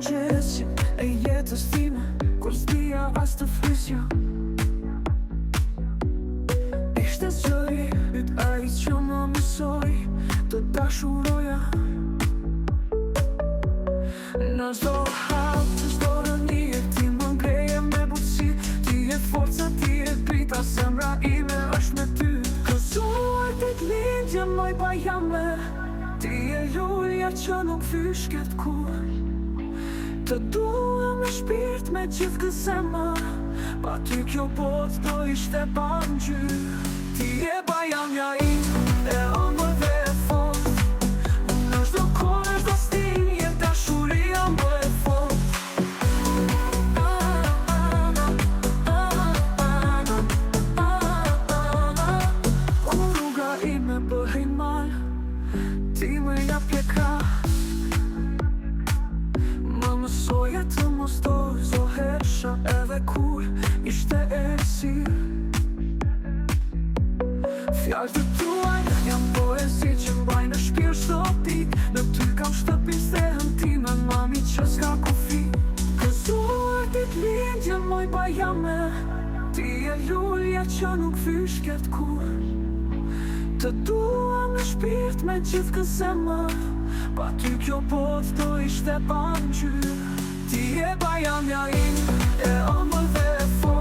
mëngjesin e jetës time, kur s'dija as të frysja. Ishte zëri yt ai që më mësoi të dashuroja. Në çdo hap, në çdo rënie, ti më ngreje me butësi. Ti e forca, ti e drita, zemra ime është me ty. Gëzuar dit lindje moj bajame, ti e lulja që nuk fyshket kur. Të dua me shpirt, me gjithë gëzemër, pa ty kjo botë do ishte pa ngjyrë. Ti e bajamja im, e ëmbël dhe e fort. Në çdo kohë, në çdo stin, je dashuria më e fort. Kur rruga ime bëhej mal, ti më jap pjeka. Më mësoje të mos dorëzohesha edhe kur ishte errësirë. Fjallë të tuaj jam poezi që mbaj në shpirt çdo ditë. Në ty kam shtëpi sehën time, mami që s'ka kufi. Gëzuar dit lindje moj bajame, ti e lulja që nuk fyshket kur. Të dua me shpirt, me gjithë gëzemër, pa ty kjo botë do ishte pa ngjyrë. Ti e bajamja im, e ëmbël dhe e fort.